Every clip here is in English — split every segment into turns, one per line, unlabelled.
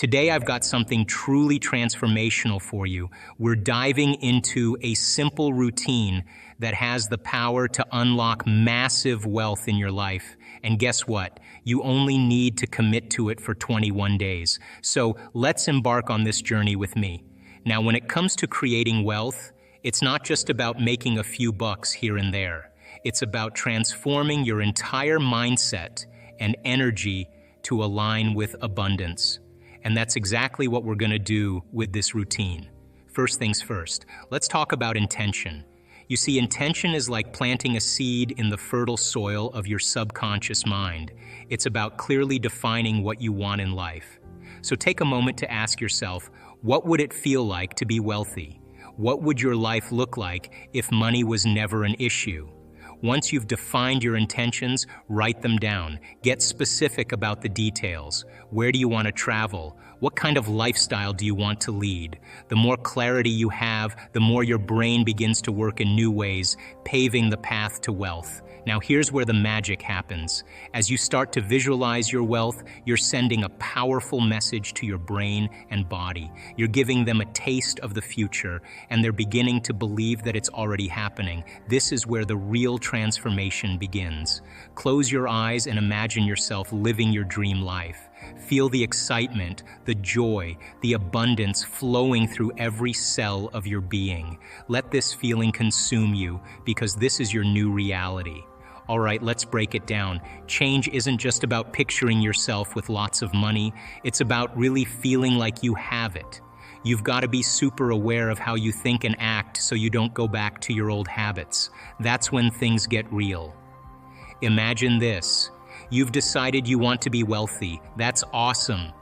Today, I've got something truly transformational for you. We're diving into a simple routine that has the power to unlock massive wealth in your life. And guess what? You only need to commit to it for 21 days. So let's embark on this journey with me. Now, when it comes to creating wealth, it's not just about making a few bucks here and there. It's about transforming your entire mindset and energy to align with abundance. And that's exactly what we're going to do with this routine. First things first, let's talk about intention. You see, intention is like planting a seed in the fertile soil of your subconscious mind. It's about clearly defining what you want in life. So take a moment to ask yourself, what would it feel like to be wealthy? What would your life look like if money was never an issue? Once you've defined your intentions, write them down. Get specific about the details. Where do you want to travel? What kind of lifestyle do you want to lead? The more clarity you have, the more your brain begins to work in new ways, paving the path to wealth. Now here's where the magic happens. As you start to visualize your wealth, you're sending a powerful message to your brain and body. You're giving them a taste of the future, and they're beginning to believe that it's already happening. This is where the real transformation begins. Close your eyes and imagine yourself living your dream life. Feel the excitement, the joy, the abundance flowing through every cell of your being. Let this feeling consume you, because this is your new reality. All right, let's break it down. Change isn't just about picturing yourself with lots of money. It's about really feeling like you have it. You've got to be super aware of how you think and act so you don't go back to your old habits. That's when things get real. Imagine this. You've decided you want to be wealthy. That's awesome.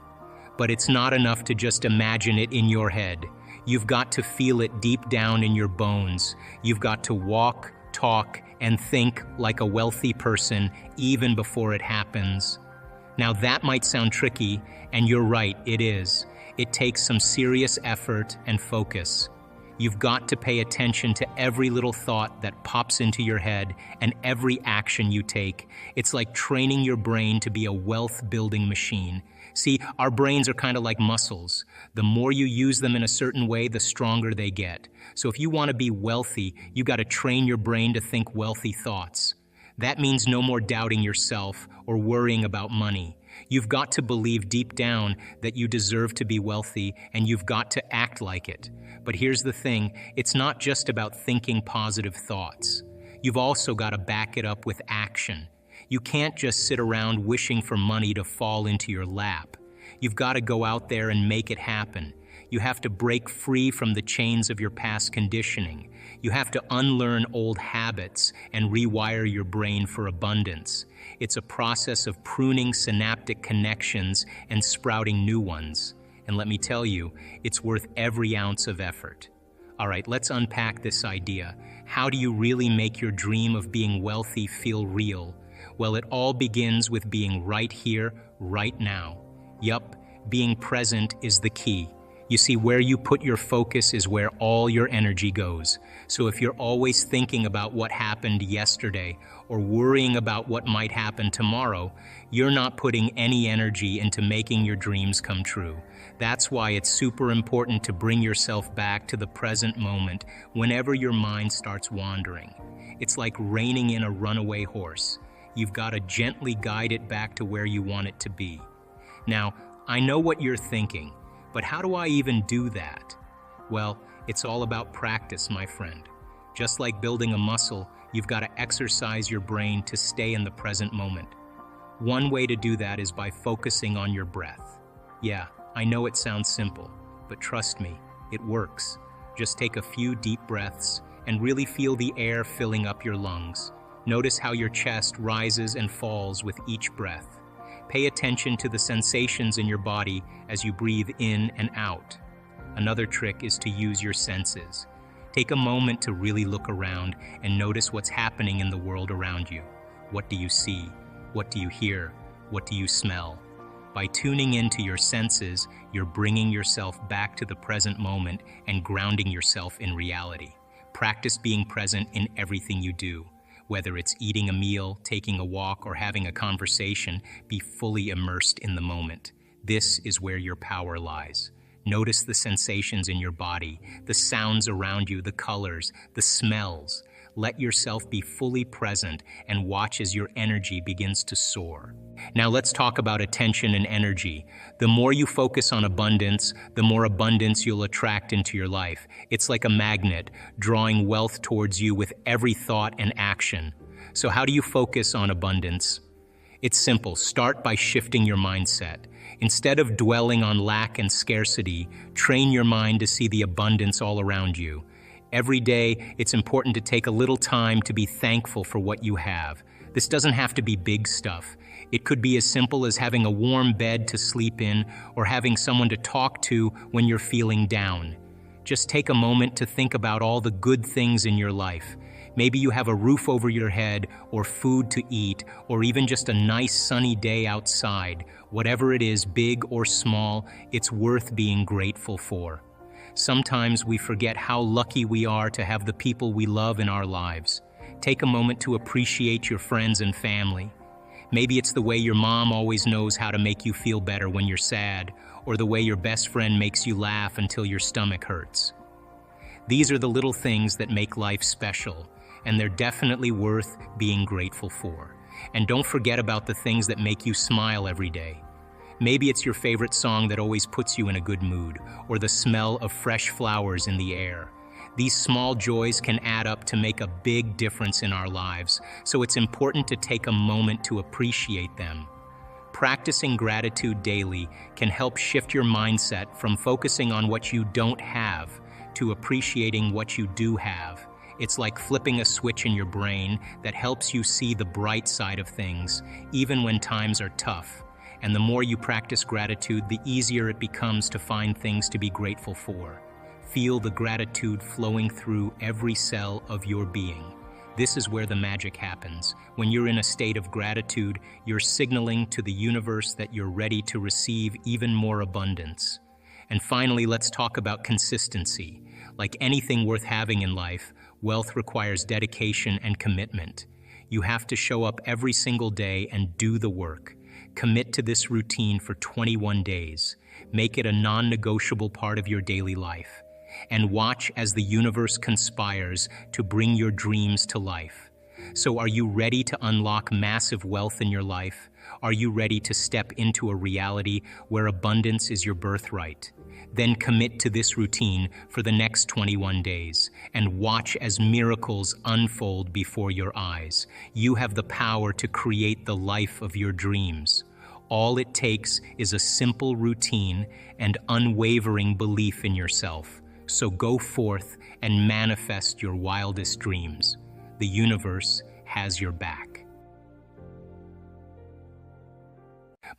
But it's not enough to just imagine it in your head. You've got to feel it deep down in your bones. You've got to walk, talk, and think like a wealthy person even before it happens. Now that might sound tricky, and you're right, it is. It takes some serious effort and focus. You've got to pay attention to every little thought that pops into your head and every action you take. It's like training your brain to be a wealth-building machine. See, our brains are kind of like muscles. The more you use them in a certain way, the stronger they get. So if you want to be wealthy, you got to train your brain to think wealthy thoughts. That means no more doubting yourself or worrying about money. You've got to believe deep down that you deserve to be wealthy, and you've got to act like it. But here's the thing, it's not just about thinking positive thoughts. You've also got to back it up with action. You can't just sit around wishing for money to fall into your lap. You've got to go out there and make it happen. You have to break free from the chains of your past conditioning. You have to unlearn old habits and rewire your brain for abundance. It's a process of pruning synaptic connections and sprouting new ones. And let me tell you, it's worth every ounce of effort. All right, let's unpack this idea. How do you really make your dream of being wealthy feel real? Well, it all begins with being right here, right now. Yup, being present is the key. You see, where you put your focus is where all your energy goes. So if you're always thinking about what happened yesterday or worrying about what might happen tomorrow, you're not putting any energy into making your dreams come true. That's why it's super important to bring yourself back to the present moment whenever your mind starts wandering. It's like reining in a runaway horse. You've got to gently guide it back to where you want it to be. Now, I know what you're thinking. But how do I even do that? Well, it's all about practice, my friend. Just like building a muscle, you've got to exercise your brain to stay in the present moment. One way to do that is by focusing on your breath. Yeah, I know it sounds simple, but trust me, it works. Just take a few deep breaths and really feel the air filling up your lungs. Notice how your chest rises and falls with each breath. Pay attention to the sensations in your body as you breathe in and out. Another trick is to use your senses. Take a moment to really look around and notice what's happening in the world around you. What do you see? What do you hear? What do you smell? By tuning into your senses, you're bringing yourself back to the present moment and grounding yourself in reality. Practice being present in everything you do. Whether it's eating a meal, taking a walk, or having a conversation, be fully immersed in the moment. This is where your power lies. Notice the sensations in your body, the sounds around you, the colors, the smells. Let yourself be fully present and watch as your energy begins to soar. Now let's talk about attention and energy. The more you focus on abundance, the more abundance you'll attract into your life. It's like a magnet, drawing wealth towards you with every thought and action. So how do you focus on abundance? It's simple. Start by shifting your mindset. Instead of dwelling on lack and scarcity, train your mind to see the abundance all around you. Every day, it's important to take a little time to be thankful for what you have. This doesn't have to be big stuff. It could be as simple as having a warm bed to sleep in or having someone to talk to when you're feeling down. Just take a moment to think about all the good things in your life. Maybe you have a roof over your head, or food to eat, or even just a nice sunny day outside. Whatever it is, big or small, it's worth being grateful for. Sometimes we forget how lucky we are to have the people we love in our lives. Take a moment to appreciate your friends and family. Maybe it's the way your mom always knows how to make you feel better when you're sad, or the way your best friend makes you laugh until your stomach hurts. These are the little things that make life special, and they're definitely worth being grateful for. And don't forget about the things that make you smile every day. Maybe it's your favorite song that always puts you in a good mood, or the smell of fresh flowers in the air. These small joys can add up to make a big difference in our lives, so it's important to take a moment to appreciate them. Practicing gratitude daily can help shift your mindset from focusing on what you don't have to appreciating what you do have. It's like flipping a switch in your brain that helps you see the bright side of things, even when times are tough. And the more you practice gratitude, the easier it becomes to find things to be grateful for. Feel the gratitude flowing through every cell of your being. This is where the magic happens. When you're in a state of gratitude, you're signaling to the universe that you're ready to receive even more abundance. And finally, let's talk about consistency. Like anything worth having in life, wealth requires dedication and commitment. You have to show up every single day and do the work. Commit to this routine for 21 days. Make it a non-negotiable part of your daily life. And watch as the universe conspires to bring your dreams to life. So are you ready to unlock massive wealth in your life? Are you ready to step into a reality where abundance is your birthright? Then commit to this routine for the next 21 days and watch as miracles unfold before your eyes. You have the power to create the life of your dreams. All it takes is a simple routine and unwavering belief in yourself. So go forth and manifest your wildest dreams. The universe has your back.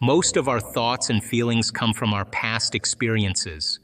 Most of our thoughts and feelings come from our past experiences.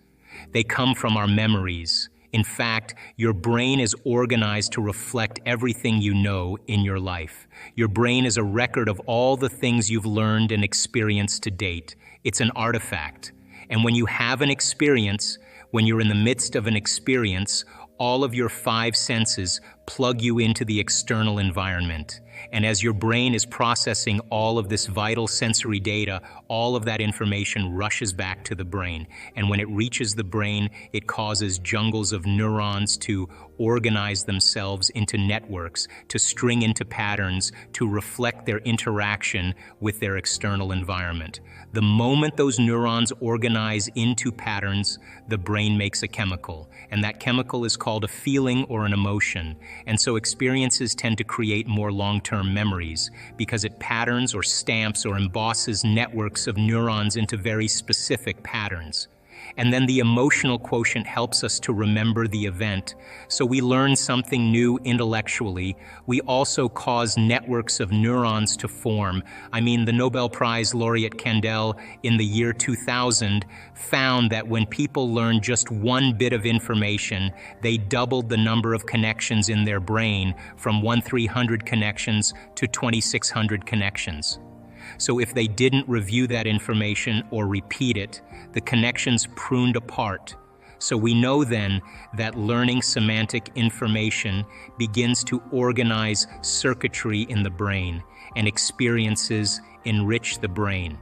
They come from our memories. In fact, your brain is organized to reflect everything you know in your life. Your brain is a record of all the things you've learned and experienced to date. It's an artifact. And when you have an experience, when you're in the midst of an experience, all of your 5 senses plug you into the external environment. And as your brain is processing all of this vital sensory data, all of that information rushes back to the brain. And when it reaches the brain, it causes jungles of neurons to organize themselves into networks, to string into patterns, to reflect their interaction with their external environment. The moment those neurons organize into patterns, the brain makes a chemical, and that chemical is called a feeling or an emotion. And so experiences tend to create more long-term memories because it patterns or stamps or embosses networks of neurons into very specific patterns. And then the emotional quotient helps us to remember the event. So we learn something new intellectually. We also cause networks of neurons to form. The Nobel Prize laureate Kandel in the year 2000 found that when people learned just one bit of information, they doubled the number of connections in their brain from 1,300 connections to 2,600 connections. So if they didn't review that information or repeat it, the connections pruned apart. So we know then that learning semantic information begins to organize circuitry in the brain, and experiences enrich the brain.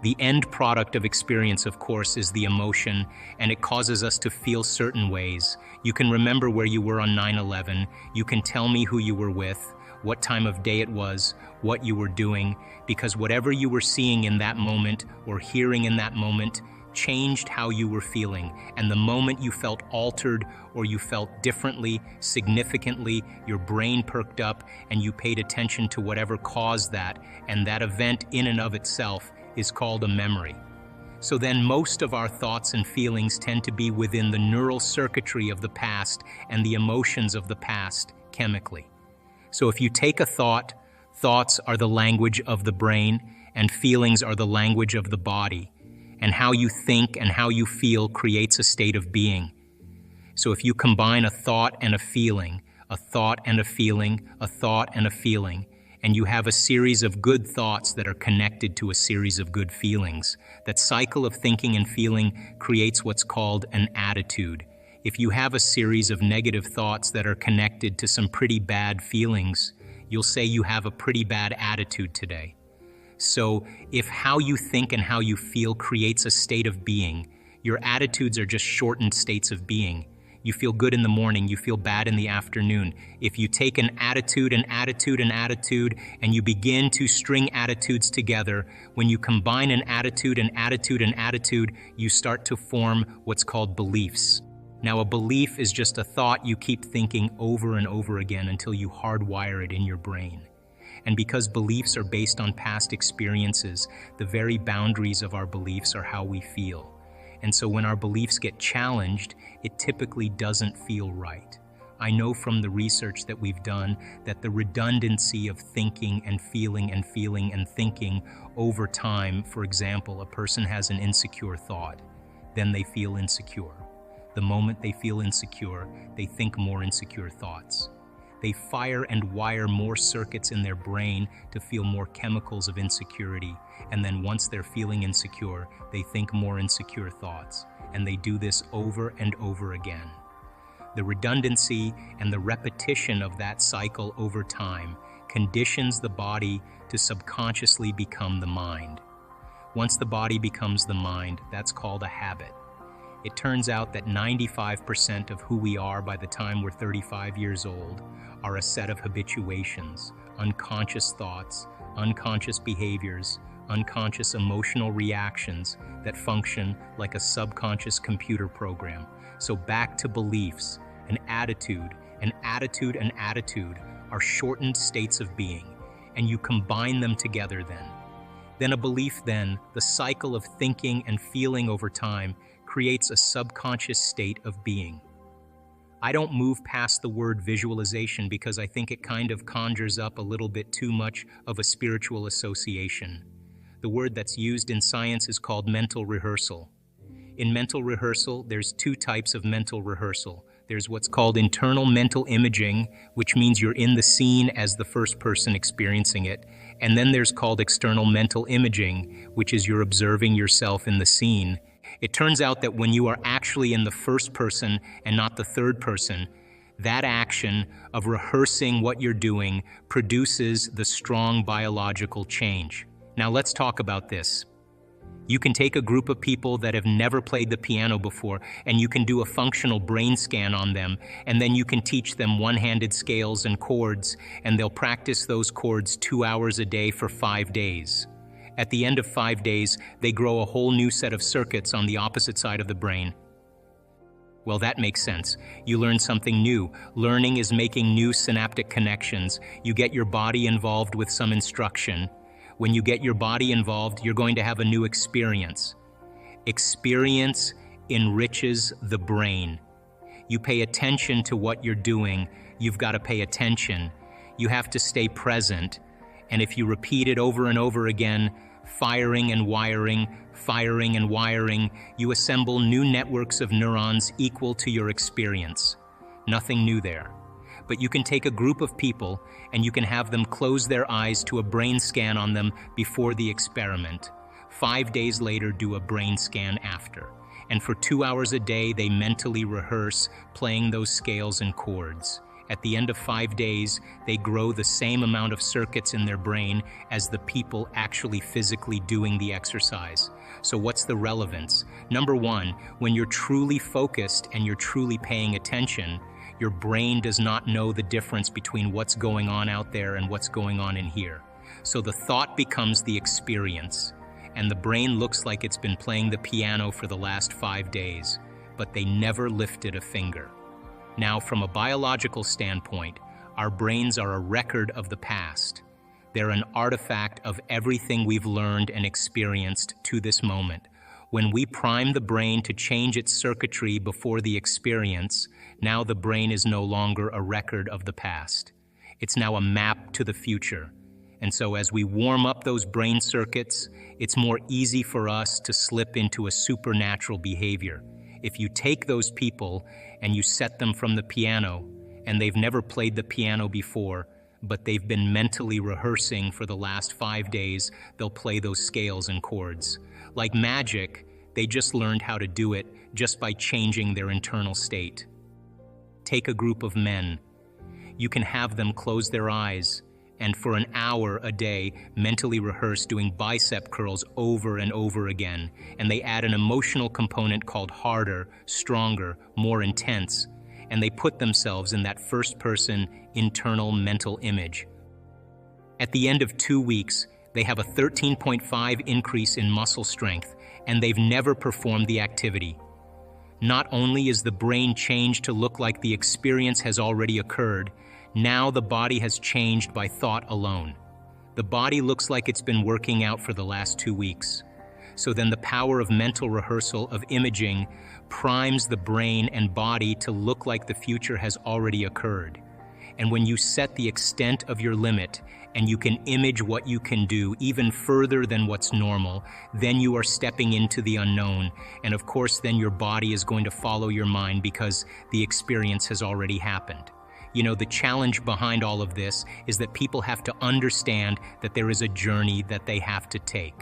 The end product of experience, of course, is the emotion, and it causes us to feel certain ways. You can remember where you were on 9/11. You can tell me who you were with, what time of day it was, what you were doing, because whatever you were seeing in that moment or hearing in that moment changed how you were feeling. And the moment you felt altered or you felt differently, significantly, your brain perked up and you paid attention to whatever caused that, and that event in and of itself is called a memory. So then most of our thoughts and feelings tend to be within the neural circuitry of the past and the emotions of the past chemically. So if you take a thought, thoughts are the language of the brain and feelings are the language of the body. And how you think and how you feel creates a state of being. So if you combine a thought and a feeling, a thought and a feeling, a thought and a feeling, and you have a series of good thoughts that are connected to a series of good feelings, that cycle of thinking and feeling creates what's called an attitude. If you have a series of negative thoughts that are connected to some pretty bad feelings, you'll say you have a pretty bad attitude today. So if how you think and how you feel creates a state of being, your attitudes are just shortened states of being. You feel good in the morning, you feel bad in the afternoon. If you take an attitude, an attitude, an attitude, and you begin to string attitudes together, when you combine an attitude, an attitude, an attitude, you start to form what's called beliefs. Now, a belief is just a thought you keep thinking over and over again until you hardwire it in your brain. And because beliefs are based on past experiences, the very boundaries of our beliefs are how we feel. And so when our beliefs get challenged, it typically doesn't feel right. I know from the research that we've done that the redundancy of thinking and feeling and feeling and thinking over time, for example, a person has an insecure thought, then they feel insecure. The moment they feel insecure, they think more insecure thoughts. They fire and wire more circuits in their brain to feel more chemicals of insecurity. And then once they're feeling insecure, they think more insecure thoughts. And they do this over and over again. The redundancy and the repetition of that cycle over time conditions the body to subconsciously become the mind. Once the body becomes the mind, that's called a habit. It turns out that 95% of who we are by the time we're 35 years old are a set of habituations, unconscious thoughts, unconscious behaviors, unconscious emotional reactions that function like a subconscious computer program. So back to beliefs, an attitude, an attitude, an attitude are shortened states of being, and you combine them together then. Then a belief then, the cycle of thinking and feeling over time, creates a subconscious state of being. I don't move past the word visualization because I think it kind of conjures up a little bit too much of a spiritual association. The word that's used in science is called mental rehearsal. In mental rehearsal, there's two types of mental rehearsal. There's what's called internal mental imaging, which means you're in the scene as the first person experiencing it. And then there's called external mental imaging, which is you're observing yourself in the scene. It turns out that when you are actually in the first person and not the third person, that action of rehearsing what you're doing produces the strong biological change. Now let's talk about this. You can take a group of people that have never played the piano before and you can do a functional brain scan on them, and then you can teach them one-handed scales and chords, and they'll practice those chords 2 hours a day for 5 days. At the end of 5 days, they grow a whole new set of circuits on the opposite side of the brain. Well, that makes sense. You learn something new. Learning is making new synaptic connections. You get your body involved with some instruction. When you get your body involved, you're going to have a new experience. Experience enriches the brain. You pay attention to what you're doing. You've got to pay attention. You have to stay present. And if you repeat it over and over again, firing and wiring, you assemble new networks of neurons equal to your experience. Nothing new there. But you can take a group of people and you can have them close their eyes to a brain scan on them before the experiment. 5 days later, do a brain scan after. And for 2 hours a day, they mentally rehearse playing those scales and chords. At the end of 5 days, they grow the same amount of circuits in their brain as the people actually physically doing the exercise. So what's the relevance? Number one, when you're truly focused and you're truly paying attention, your brain does not know the difference between what's going on out there and what's going on in here. So the thought becomes the experience, and the brain looks like it's been playing the piano for the last 5 days, but they never lifted a finger. Now, from a biological standpoint, our brains are a record of the past. They're an artifact of everything we've learned and experienced to this moment. When we prime the brain to change its circuitry before the experience, now the brain is no longer a record of the past. It's now a map to the future. And so as we warm up those brain circuits, it's more easy for us to slip into a supernatural behavior. If you take those people and you set them from the piano, and they've never played the piano before, but they've been mentally rehearsing for the last 5 days, they'll play those scales and chords. Like magic, they just learned how to do it just by changing their internal state. Take a group of men. You can have them close their eyes and for an hour a day mentally rehearse doing bicep curls over and over again, and they add an emotional component called harder, stronger, more intense, and they put themselves in that first-person internal mental image. At the end of 2 weeks, they have a 13.5 increase in muscle strength, and they've never performed the activity. Not only is the brain changed to look like the experience has already occurred, now the body has changed by thought alone. The body looks like it's been working out for the last 2 weeks. So then the power of mental rehearsal, of imaging, primes the brain and body to look like the future has already occurred. And when you set the extent of your limit and you can image what you can do even further than what's normal, then you are stepping into the unknown. And of course, then your body is going to follow your mind because the experience has already happened. You know, the challenge behind all of this is that people have to understand that there is a journey that they have to take.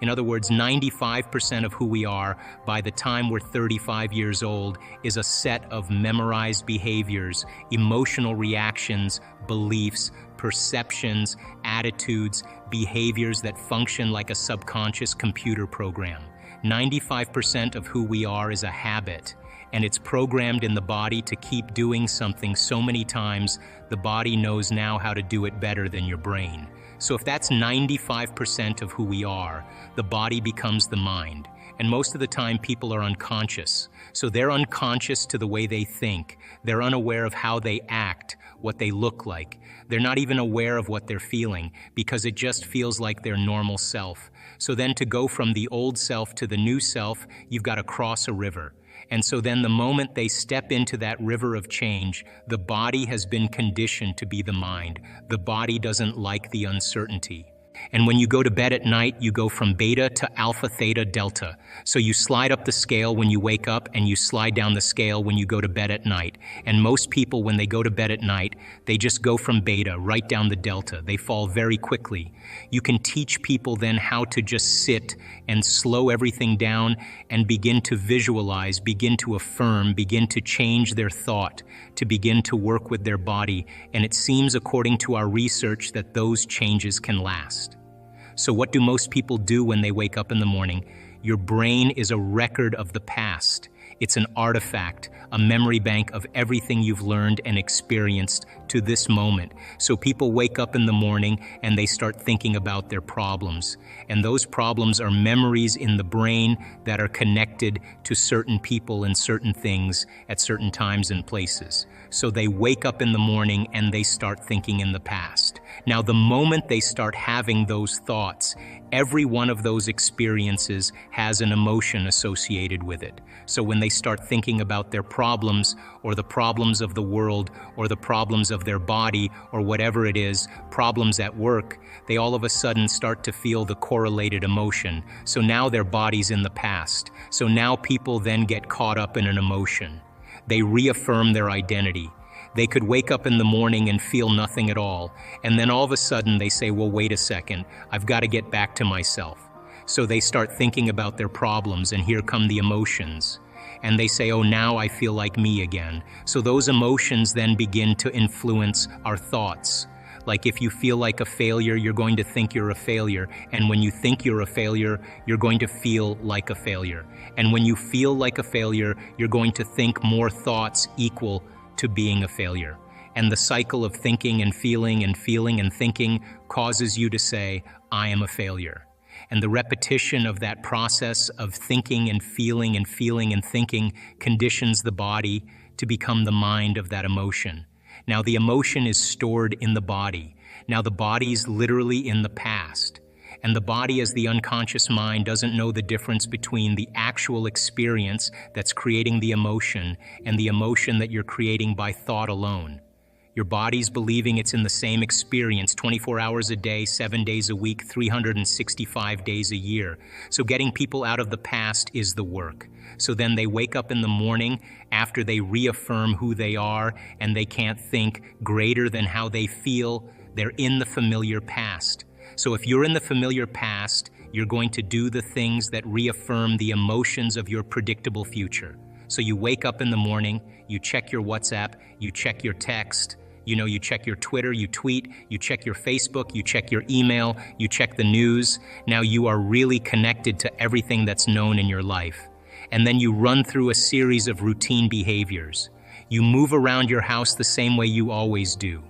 In other words, 95% of who we are by the time we're 35 years old is a set of memorized behaviors, emotional reactions, beliefs, perceptions, attitudes, behaviors that function like a subconscious computer program. 95% of who we are is a habit, and it's programmed in the body to keep doing something so many times, the body knows now how to do it better than your brain. So if that's 95% of who we are, the body becomes the mind. And most of the time people are unconscious. So they're unconscious to the way they think. They're unaware of how they act, what they look like. They're not even aware of what they're feeling because it just feels like their normal self. So then to go from the old self to the new self, you've got to cross a river. And so then the moment they step into that river of change, the body has been conditioned to be the mind. The body doesn't like the uncertainty. And when you go to bed at night, you go from beta to alpha, theta, delta. So you slide up the scale when you wake up and you slide down the scale when you go to bed at night. And most people, when they go to bed at night, they just go from beta right down the delta. They fall very quickly. You can teach people then how to just sit and slow everything down and begin to visualize, begin to affirm, begin to change their thought, to begin to work with their body. And it seems, according to our research, that those changes can last. So what do most people do when they wake up in the morning? Your brain is a record of the past. It's an artifact, a memory bank of everything you've learned and experienced to this moment. So people wake up in the morning and they start thinking about their problems. And those problems are memories in the brain that are connected to certain people and certain things at certain times and places. So they wake up in the morning and they start thinking in the past. Now, the moment they start having those thoughts, every one of those experiences has an emotion associated with it. So when they start thinking about their problems or the problems of the world or the problems of their body or whatever it is, problems at work, they all of a sudden start to feel the correlated emotion. So now their body's in the past. So now people then get caught up in an emotion. They reaffirm their identity. They could wake up in the morning and feel nothing at all. And then all of a sudden they say, well, wait a second, I've got to get back to myself. So they start thinking about their problems, and here come the emotions. and they say, oh, now I feel like me again. So those emotions then begin to influence our thoughts. Like if you feel like a failure, you're going to think you're a failure. And when you think you're a failure, you're going to feel like a failure. And when you feel like a failure, you're going to think more thoughts equal to being a failure. And the cycle of thinking and feeling and feeling and thinking causes you to say, I am a failure. And the repetition of that process of thinking and feeling and feeling and thinking conditions the body to become the mind of that emotion. Now, the emotion is stored in the body. Now, the body's literally in the past. And the body, as the unconscious mind, doesn't know the difference between the actual experience that's creating the emotion and the emotion that you're creating by thought alone. Your body's believing it's in the same experience 24 hours a day, 7 days a week, 365 days a year. So getting people out of the past is the work. So then they wake up in the morning after they reaffirm who they are and they can't think greater than how they feel. They're in the familiar past. So if you're in the familiar past, you're going to do the things that reaffirm the emotions of your predictable future. So you wake up in the morning, you check your WhatsApp, you check your text, you check your Twitter, you tweet, you check your Facebook, you check your email, you check the news. Now you are really connected to everything that's known in your life. And then you run through a series of routine behaviors. You move around your house the same way you always do.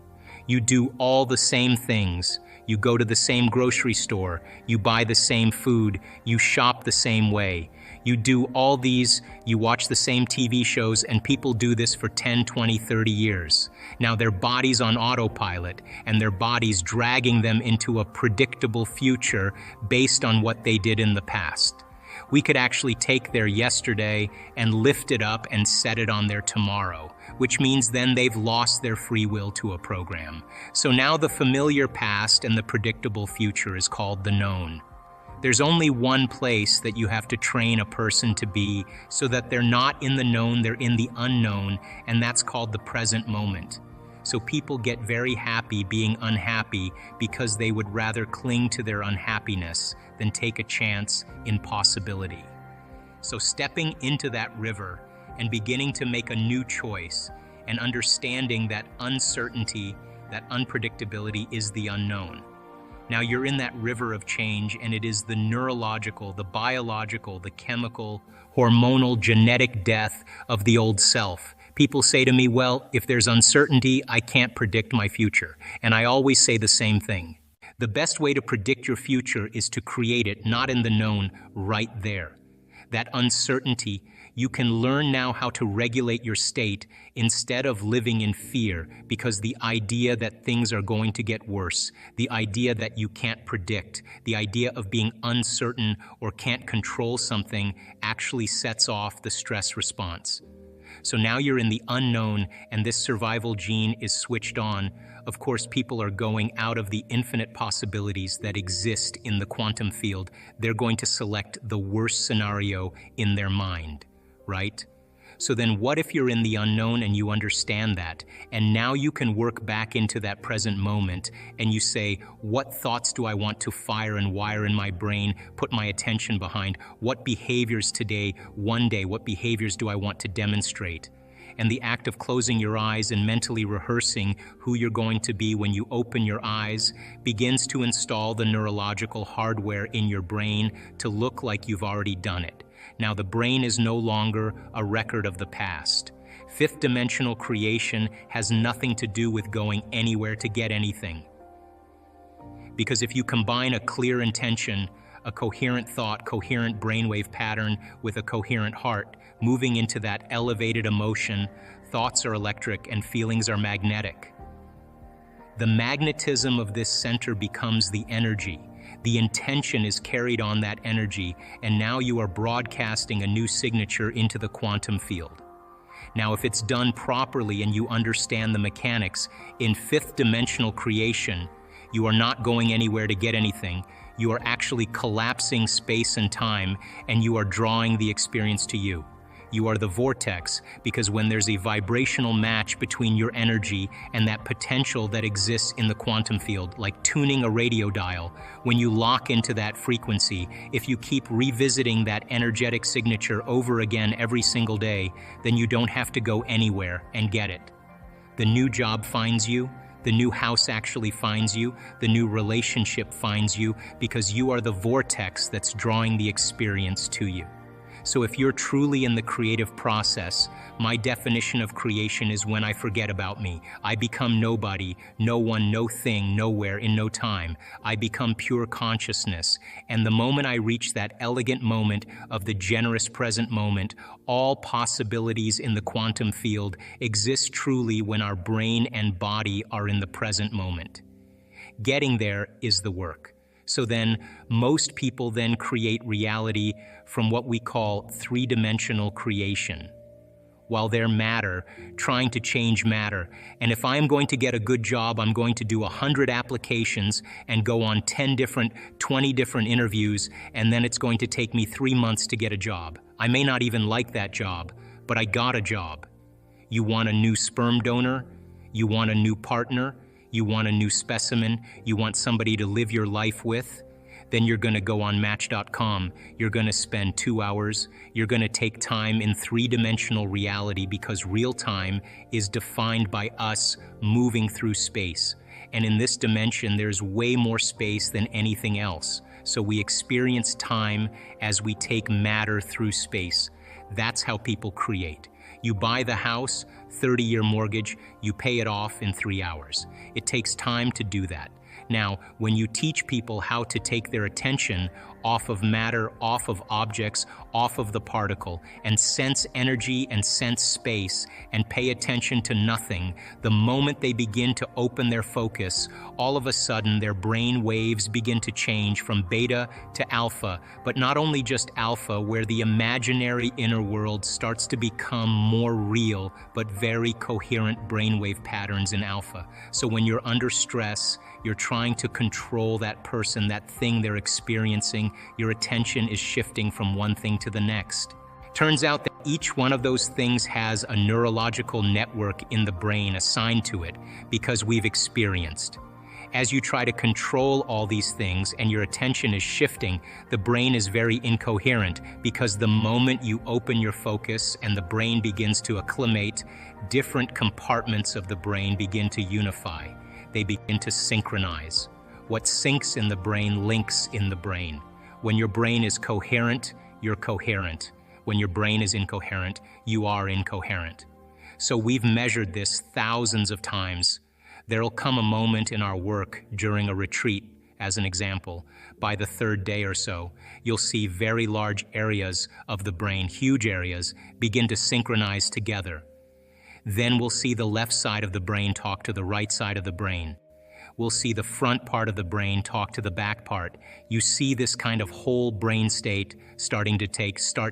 You do all the same things. You go to the same grocery store. You buy the same food. You shop the same way. You do all these, you watch the same TV shows, and people do this for 10, 20, 30 years. Now their body's on autopilot, and their body's dragging them into a predictable future based on what they did in the past. We could actually take their yesterday and lift it up and set it on their tomorrow, which means then they've lost their free will to a program. So now the familiar past and the predictable future is called the known. There's only one place that you have to train a person to be so that they're not in the known, they're in the unknown, and that's called the present moment. So people get very happy being unhappy because they would rather cling to their unhappiness than take a chance in possibility. So stepping into that river and beginning to make a new choice and understanding that uncertainty, that unpredictability is the unknown. Now you're in that river of change, and it is the neurological, the biological, the chemical, hormonal, genetic death of the old self. People say to me, well, if there's uncertainty, I can't predict my future. And I always say the same thing. The best way to predict your future is to create it, not in the known, right there. That uncertainty, you can learn now how to regulate your state instead of living in fear, because the idea that things are going to get worse, the idea that you can't predict, the idea of being uncertain or can't control something actually sets off the stress response. So now you're in the unknown, and this survival gene is switched on. Of course, people are going out of the infinite possibilities that exist in the quantum field. They're going to select the worst scenario in their mind, right? So then what if you're in the unknown and you understand that, and now you can work back into that present moment and you say, what thoughts do I want to fire and wire in my brain, put my attention behind? What behaviors today, one day, what behaviors do I want to demonstrate? And the act of closing your eyes and mentally rehearsing who you're going to be when you open your eyes begins to install the neurological hardware in your brain to look like you've already done it. Now the brain is no longer a record of the past. Fifth dimensional creation has nothing to do with going anywhere to get anything. Because if you combine a clear intention, a coherent thought, coherent brainwave pattern with a coherent heart, moving into that elevated emotion, thoughts are electric and feelings are magnetic. The magnetism of this center becomes the energy. The intention is carried on that energy, and now you are broadcasting a new signature into the quantum field. Now, if it's done properly and you understand the mechanics, in fifth dimensional creation, you are not going anywhere to get anything. You are actually collapsing space and time, and you are drawing the experience to you. You are the vortex, because when there's a vibrational match between your energy and that potential that exists in the quantum field, like tuning a radio dial, when you lock into that frequency, if you keep revisiting that energetic signature over again every single day, then you don't have to go anywhere and get it. The new job finds you, the new house actually finds you, the new relationship finds you, because you are the vortex that's drawing the experience to you. So if you're truly in the creative process, my definition of creation is when I forget about me. I become nobody, no one, no thing, nowhere, in no time. I become pure consciousness. And the moment I reach that elegant moment of the generous present moment, all possibilities in the quantum field exist truly when our brain and body are in the present moment. Getting there is the work. So then, most people then create reality from what we call three-dimensional creation, while they're matter, trying to change matter. And if I'm going to get a good job, I'm going to do 100 applications and go on 20 different interviews, and then it's going to take me 3 months to get a job. I may not even like that job, but I got a job. You want a new sperm donor? You want a new partner? You want a new specimen, you want somebody to live your life with, then you're going to go on Match.com, you're going to spend 2 hours, you're going to take time in three-dimensional reality, because real time is defined by us moving through space. And in this dimension, there's way more space than anything else. So we experience time as we take matter through space. That's how people create. You buy the house, 30-year mortgage, you pay it off in 3 hours. It takes time to do that. Now, when you teach people how to take their attention off of matter, off of objects, off of the particle, and sense energy and sense space, and pay attention to nothing, the moment they begin to open their focus, all of a sudden their brain waves begin to change from beta to alpha, but not only just alpha, where the imaginary inner world starts to become more real, but very coherent brainwave patterns in alpha. So when you're under stress, you're trying to control that person, that thing they're experiencing, your attention is shifting from one thing to the next. Turns out that each one of those things has a neurological network in the brain assigned to it, because we've experienced. As you try to control all these things and your attention is shifting, the brain is very incoherent, because the moment you open your focus and the brain begins to acclimate, different compartments of the brain begin to unify. They begin to synchronize. What syncs in the brain links in the brain. When your brain is coherent, you're coherent. When your brain is incoherent, you are incoherent. So we've measured this thousands of times. There'll come a moment in our work during a retreat, as an example, by the 3rd day or so, you'll see very large areas of the brain, huge areas, begin to synchronize together. Then we'll see the left side of the brain talk to the right side of the brain. We'll see the front part of the brain talk to the back part. You see this kind of whole brain state start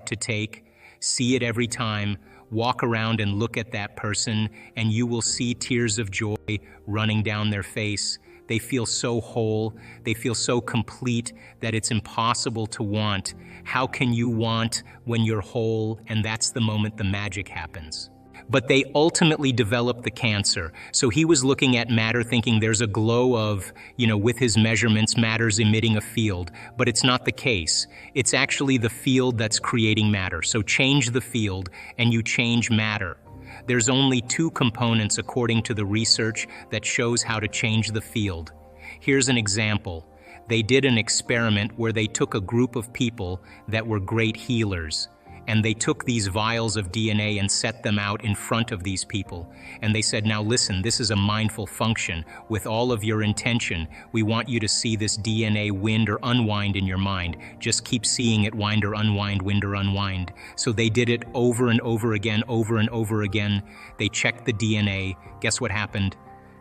to take. See it every time. Walk around and look at that person, and you will see tears of joy running down their face. They feel so whole, they feel so complete that it's impossible to want. How can you want when you're whole? And that's the moment the magic happens. But they ultimately developed the cancer. So he was looking at matter thinking there's a glow of, with his measurements, matter's emitting a field. But it's not the case. It's actually the field that's creating matter. So change the field and you change matter. There's only 2 components according to the research that shows how to change the field. Here's an example. They did an experiment where they took a group of people that were great healers. And they took these vials of DNA and set them out in front of these people. And they said, now listen, this is a mindful function. With all of your intention, we want you to see this DNA wind or unwind in your mind. Just keep seeing it wind or unwind, wind or unwind. So they did it over and over again, over and over again. They checked the DNA. Guess what happened?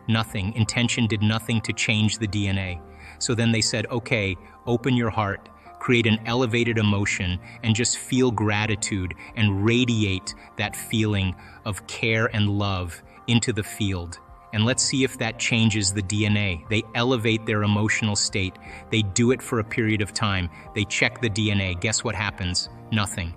Nothing. Intention did nothing to change the DNA. So then they said, okay, open your heart. Create an elevated emotion and just feel gratitude and radiate that feeling of care and love into the field. And let's see if that changes the DNA. They elevate their emotional state. They do it for a period of time. They check the DNA. Guess what happens? Nothing.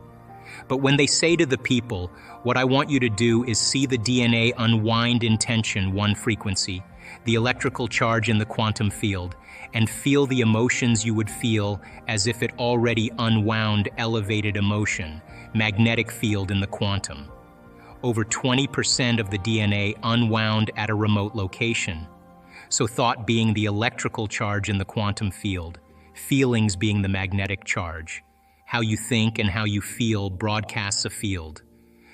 But when they say to the people, what I want you to do is see the DNA unwind in tension, one frequency, the electrical charge in the quantum field, and feel the emotions you would feel as if it already unwound elevated emotion, magnetic field in the quantum. Over 20% of the DNA unwound at a remote location. So thought being the electrical charge in the quantum field, feelings being the magnetic charge. How you think and how you feel broadcasts a field.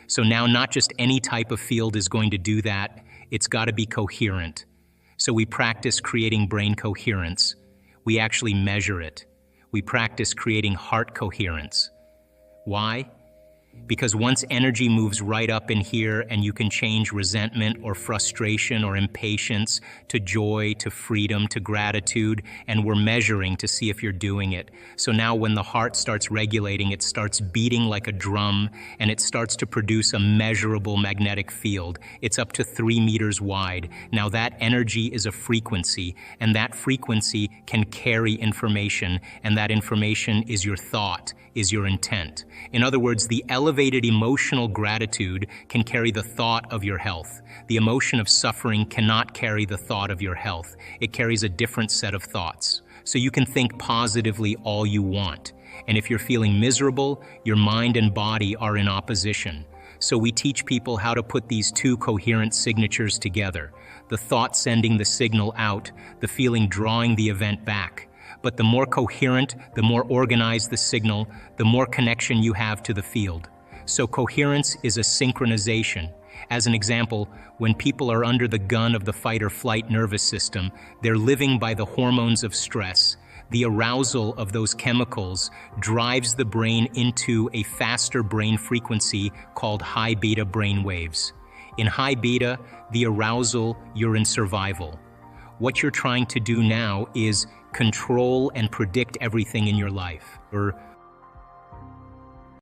So now not just any type of field is going to do that, it's got to be coherent. So we practice creating brain coherence. We actually measure it. We practice creating heart coherence. Why? Because once energy moves right up in here and you can change resentment or frustration or impatience to joy, to freedom, to gratitude, and we're measuring to see if you're doing it. So now when the heart starts regulating, it starts beating like a drum and it starts to produce a measurable magnetic field. It's up to 3 meters wide. Now that energy is a frequency, and that frequency can carry information, and that information is your thought, is your intent. In other words, the elevated emotional gratitude can carry the thought of your health. The emotion of suffering cannot carry the thought of your health. It carries a different set of thoughts. So you can think positively all you want. And if you're feeling miserable, your mind and body are in opposition. So we teach people how to put these two coherent signatures together. The thought sending the signal out, the feeling drawing the event back. But the more coherent, the more organized the signal, the more connection you have to the field. So coherence is a synchronization. As an example, when people are under the gun of the fight or flight nervous system, they're living by the hormones of stress. The arousal of those chemicals drives the brain into a faster brain frequency called high beta brain waves. In high beta, the arousal, you're in survival. What you're trying to do now is control and predict everything in your life. You're